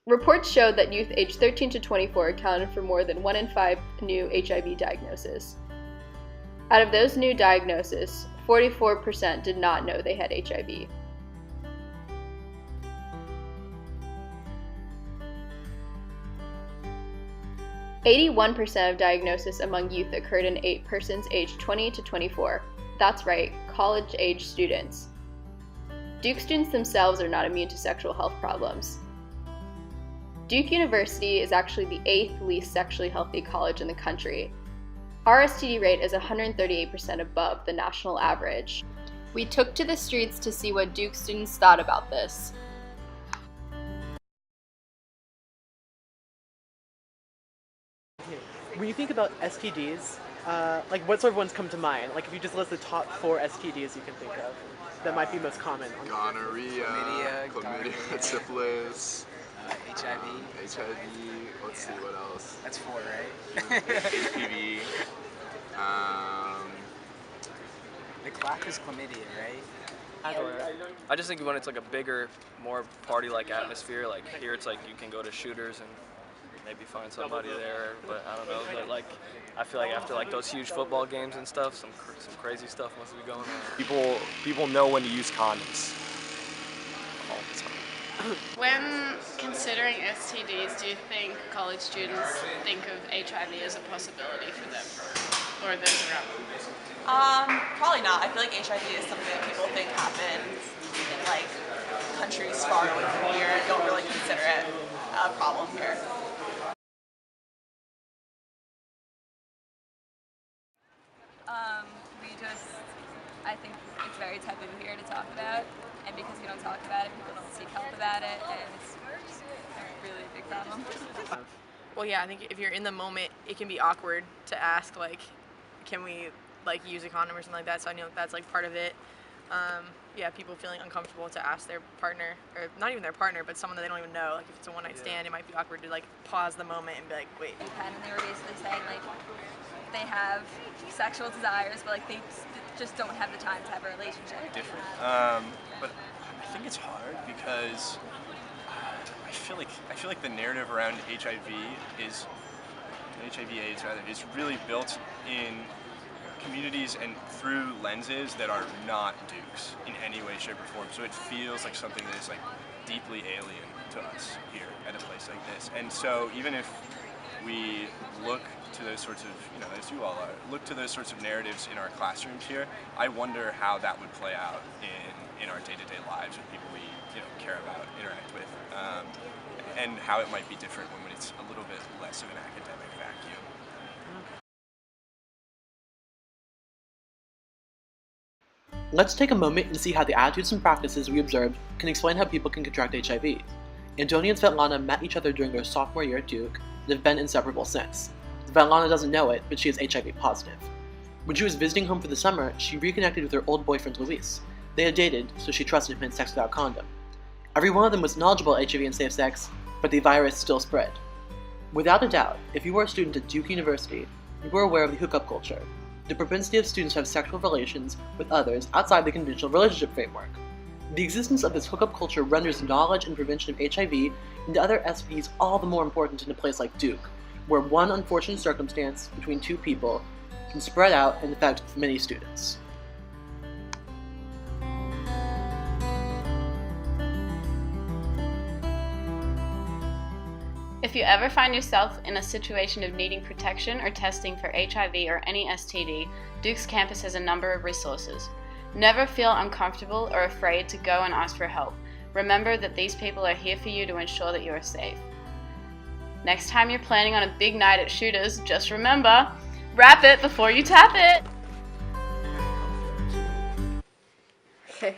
Reports showed that youth aged 13 to 24 accounted for more than 1 in 5 new HIV diagnoses. Out of those new diagnoses, 44% did not know they had HIV. "81% of diagnosis among youth occurred in persons aged 20 to 24. That's right, college-age students. Duke students themselves are not immune to sexual health problems. Duke University is actually the 8th least sexually healthy college in the country. Our STD rate is 138% above the national average. We took to the streets to see what Duke students thought about this. When you think about STDs, like what sort of ones come to mind? Like if you just list the top 4 STDs you can think of that might be most common. Gonorrhea, chlamydia, syphilis, HIV. HIV, let's see what else. That's 4, right? HPV. The clock is chlamydia, right? I just think when it's like a bigger, more party-like atmosphere, like here it's like you can go to Shooters and maybe find somebody there, but I don't know. But like, I feel like after like those huge football games and stuff, some crazy stuff must be going on. People know when to use condoms all the time. When considering STDs, do you think college students think of HIV as a possibility for them or those around them? Probably not. I feel like HIV is something that people think happens in like countries far away from here and don't really consider it a problem here. I think it's very taboo here to talk about, and because we don't talk about it, people don't seek help about it, and it's a really big problem. Well, yeah, I think if you're in the moment, it can be awkward to ask, like, can we, like, use a condom or something like that, so I know that's, like, part of it. Yeah, people feeling uncomfortable to ask their partner, or not even their partner, but someone that they don't even know. Like, if it's a one-night stand, it might be awkward to, like, pause the moment and be like, wait. And they were basically saying, like, they have sexual desires, but, like, they just don't have the time to have a relationship. Different. But I think it's hard because I feel like the narrative around HIV/AIDS rather, is really built in communities and through lenses that are not Duke's in any way, shape, or form. So it feels like something that is like deeply alien to us here at a place like this. And so even if we look to those sorts of, as you all are, look to those sorts of narratives in our classrooms here, I wonder how that would play out in our day-to-day lives with people we care about, interact with, and how it might be different when it's a little bit less of an academic vacuum. Let's take a moment and see how the attitudes and practices we observed can explain how people can contract HIV. Antoni and Svetlana met each other during their sophomore year at Duke and have been inseparable since. Svetlana doesn't know it, but she is HIV positive. When she was visiting home for the summer, she reconnected with her old boyfriend Luis. They had dated, so she trusted him in sex without condom. Every one of them was knowledgeable about HIV and safe sex, but the virus still spread. Without a doubt, if you were a student at Duke University, you were aware of the hookup culture, the propensity of students to have sexual relations with others outside the conventional relationship framework. The existence of this hookup culture renders knowledge and prevention of HIV and other STDs all the more important in a place like Duke, where one unfortunate circumstance between two people can spread out and affect many students. If you ever find yourself in a situation of needing protection or testing for HIV or any STD, Duke's campus has a number of resources. Never feel uncomfortable or afraid to go and ask for help. Remember that these people are here for you to ensure that you are safe. Next time you're planning on a big night at Shooters, just remember, wrap it before you tap it! Okay.